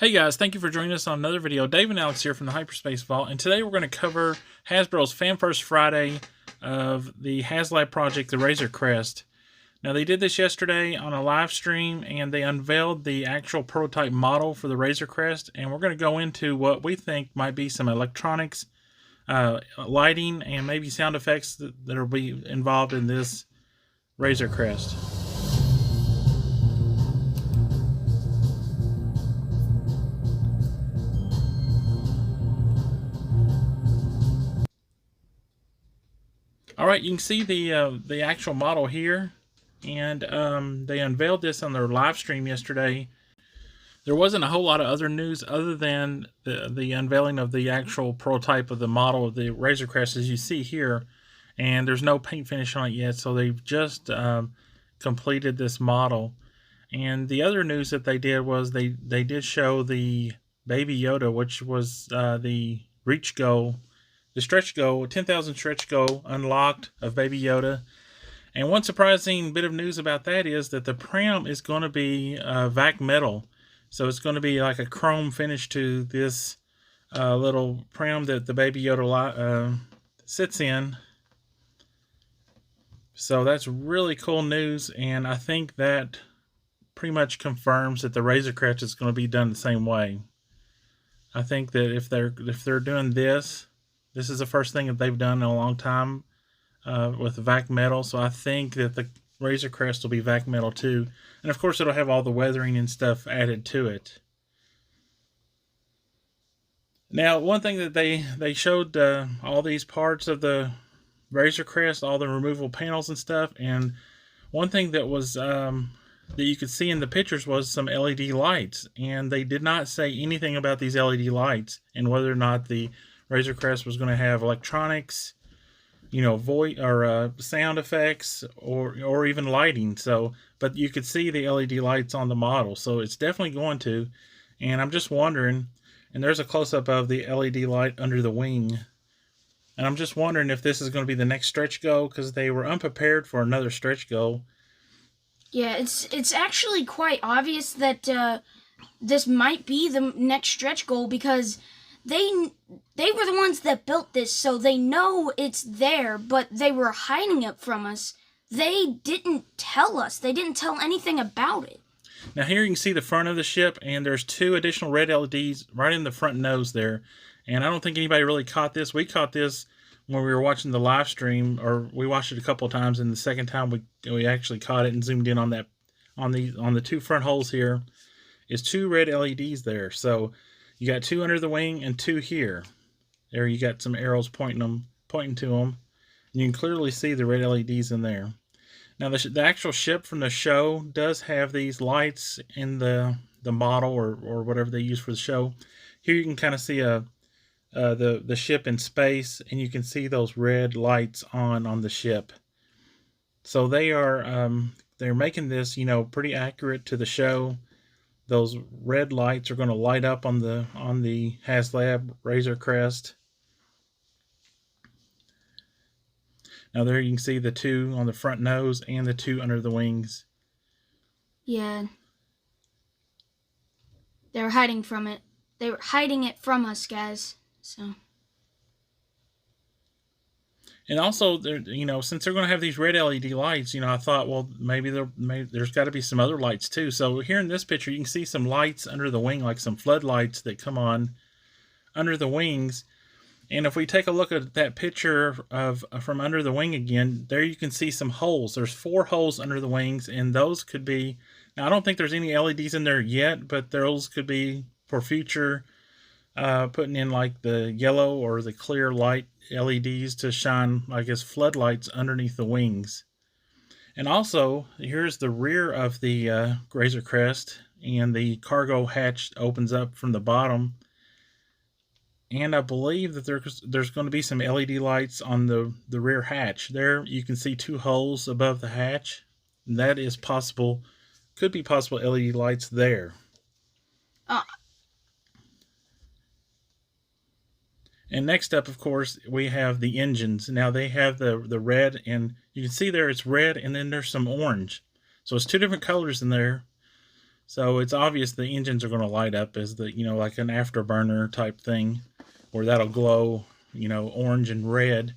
Hey guys, thank you for joining us on another video. Dave and Alex here from the Hyperspace Vault, and today we're going to cover Hasbro's Fan First Friday of the Haslab project, the Razor Crest. Now they did this yesterday on a live stream, and they unveiled the actual prototype model for the Razor Crest, and we're going to go into what we think might be some electronics, lighting, and maybe sound effects that will be involved in this Razor Crest. Alright, you can see the actual model here, and they unveiled this on their live stream yesterday. There wasn't a whole lot of other news other than the unveiling of the actual prototype of the model of the Razor Crest, as you see here, and there's no paint finish on it yet, so they've just completed this model. And the other news that they did was they did show the Baby Yoda, which was the reach goal, the stretch goal, 10,000 stretch goal unlocked of Baby Yoda. And one surprising bit of news about that is that the pram is going to be vac metal. So it's going to be like a chrome finish to this little pram that the Baby Yoda sits in. So that's really cool news, and I think that pretty much confirms that the Razor Crest is going to be done the same way. I think that if they're doing this is the first thing that they've done in a long time with vac metal. So I think that the Razor Crest will be vac metal too. And of course it'll have all the weathering and stuff added to it. Now, one thing that they showed all these parts of the Razor Crest, all the removable panels and stuff. And one thing that was that you could see in the pictures was some LED lights. And they did not say anything about these LED lights and whether or not the Razor Crest was going to have electronics, you know, voice or sound effects, or even lighting. So, but you could see the LED lights on the model, so it's definitely going to. And I'm just wondering, and there's a close-up of the LED light under the wing, and I'm just wondering if this is going to be the next stretch goal, because they were unprepared for another stretch goal. Yeah, it's actually quite obvious that this might be the next stretch goal, because they were the ones that built this, so they know it's there, but they were hiding it from us. They didn't tell us. They didn't tell anything about it. Now here you can see the front of the ship, and there's two additional red LEDs right in the front nose there. And I don't think anybody really caught this. We caught this when we were watching the live stream, or we watched it a couple of times, and the second time we actually caught it and zoomed in on that on the two front holes here is two red LEDs there. So you got two under the wing and two here. There you got some arrows pointing to them. And you can clearly see the red LEDs in there. Now the actual ship from the show does have these lights in the model, or whatever they use for the show. Here you can kind of see the ship in space, and you can see those red lights on the ship. So they're making this, you know, pretty accurate to the show. Those red lights are going to light up on the Haslab Razor Crest. Now there you can see the two on the front nose and the two under the wings. Yeah. They were hiding from it. They were hiding it from us, guys. So. And also, you know, since they're going to have these red LED lights, you know, I thought, well, maybe there's got to be some other lights too. So here in this picture, you can see some lights under the wing, like some floodlights that come on under the wings. And if we take a look at that picture from under the wing again, there you can see some holes. There's 4 holes under the wings, and those could be, now I don't think there's any LEDs in there yet, but those could be for future, putting in like the yellow or the clear light LEDs to shine, I guess, floodlights underneath the wings. And also, here's the rear of the Razor Crest, and the cargo hatch opens up from the bottom. And I believe that there's going to be some LED lights on the rear hatch. There you can see 2 holes above the hatch. And that is possible, could be possible LED lights there. And next up, of course, we have the engines. Now they have the red, and you can see there it's red, and then there's some orange. So it's 2 different colors in there. So it's obvious the engines are going to light up as the, like an afterburner type thing, where that'll glow, orange and red.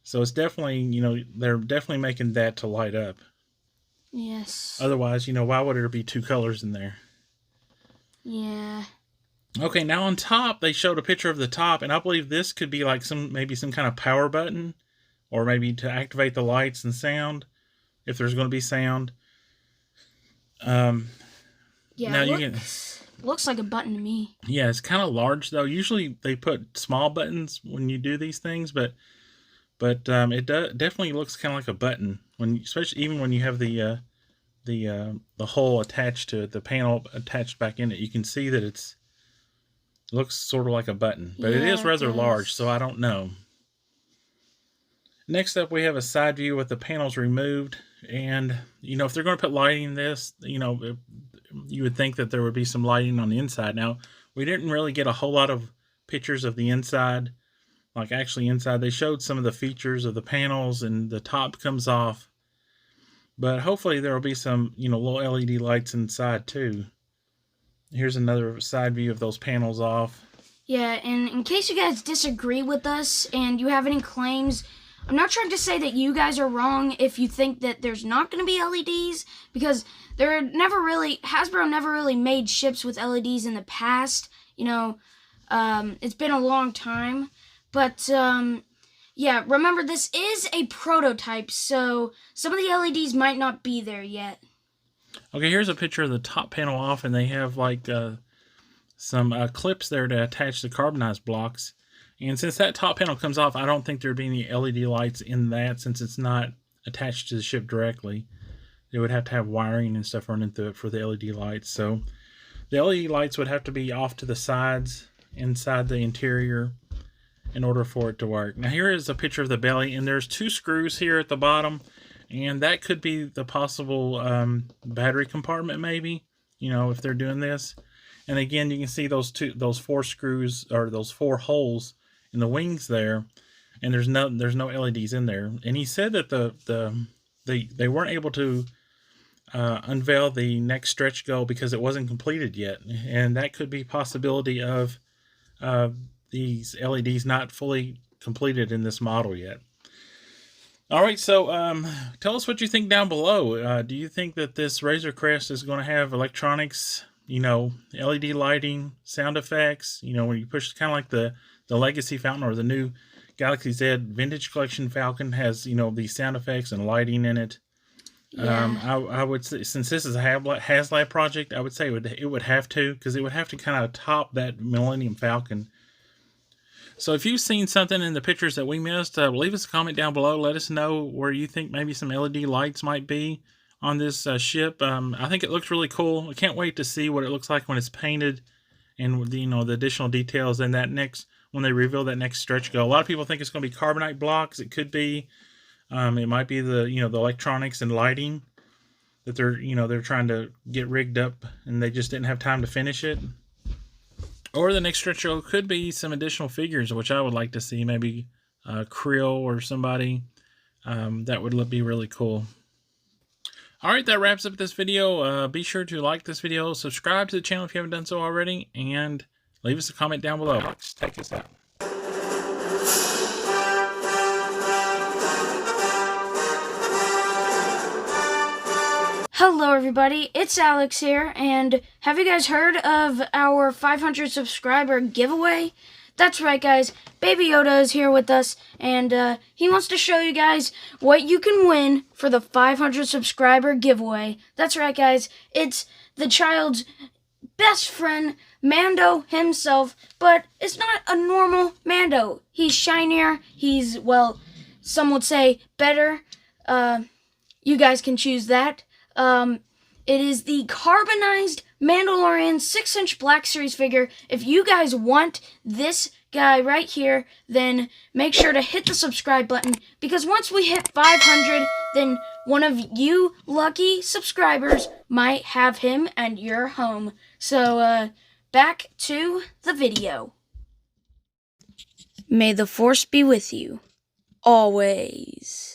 So it's definitely, they're definitely making that to light up. Yes. Otherwise, why would there be two colors in there? Yeah. Okay, now on top, they showed a picture of the top, and I believe this could be like maybe some kind of power button, or maybe to activate the lights and sound, if there's going to be sound. Yeah, now looks like a button to me. Yeah, it's kind of large though. Usually they put small buttons when you do these things, but it definitely looks kind of like a button especially even when you have the hole attached to it, the panel attached back in it. You can see that it looks sort of like a button, but it is rather large, so I don't know. Next up, we have a side view with the panels removed, and if they're going to put lighting in this, you would think that there would be some lighting on the inside. Now, we didn't really get a whole lot of pictures of the inside, like actually inside. They showed some of the features of the panels, and the top comes off, but hopefully there will be some little LED lights inside too. Here's another side view of those panels off. Yeah, and in case you guys disagree with us and you have any claims, I'm not trying to say that you guys are wrong if you think that there's not going to be LEDs, because Hasbro never really made ships with LEDs in the past. It's been a long time. But, yeah, remember, this is a prototype, so some of the LEDs might not be there yet. Okay, here's a picture of the top panel off, and they have like some clips there to attach the carbonized blocks. And since that top panel comes off, I don't think there'd be any LED lights in that, since it's not attached to the ship directly. They would have to have wiring and stuff running through it for the LED lights. So the LED lights would have to be off to the sides inside the interior in order for it to work. Now here is a picture of the belly, and there's two screws here at the bottom, and that could be the possible battery compartment, maybe, if they're doing this. And again, you can see those four screws, or those four holes in the wings there, and there's no LEDs in there. And he said that they weren't able to unveil the next stretch goal because it wasn't completed yet, and that could be a possibility of these LEDs not fully completed in this model yet. All right, so tell us what you think down below. Do you think that this Razor Crest is going to have electronics, LED lighting, sound effects, when you push, kind of like the Legacy Falcon or the new Galaxy Z Vintage Collection Falcon has, these sound effects and lighting in it. Yeah. I would say, since this is a Haslab project, I would say it would have to, because it would have to kind of top that Millennium Falcon. So if you've seen something in the pictures that we missed, leave us a comment down below. Let us know where you think maybe some LED lights might be on this ship. I think it looks really cool. I can't wait to see what it looks like when it's painted, and the additional details in that when they reveal that next stretch goal. A lot of people think it's going to be carbonite blocks. It could be. It might be the the electronics and lighting that they're trying to get rigged up, and they just didn't have time to finish it. Or the next stretch goal could be some additional figures, which I would like to see. Maybe Krill or somebody. That would be really cool. Alright, that wraps up this video. Be sure to like this video, subscribe to the channel if you haven't done so already, and leave us a comment down below. Let's take us out. Hello everybody, it's Alex here, and have you guys heard of our 500 subscriber giveaway? That's right guys, Baby Yoda is here with us, and he wants to show you guys what you can win for the 500 subscriber giveaway. That's right guys, it's the child's best friend, Mando himself, but it's not a normal Mando. He's shinier, he's, well, some would say better. You guys can choose that. It is the carbonized Mandalorian 6-inch Black Series figure. If you guys want this guy right here, then make sure to hit the subscribe button, because once we hit 500, then one of you lucky subscribers might have him at your home. So, back to the video. May the Force be with you, always.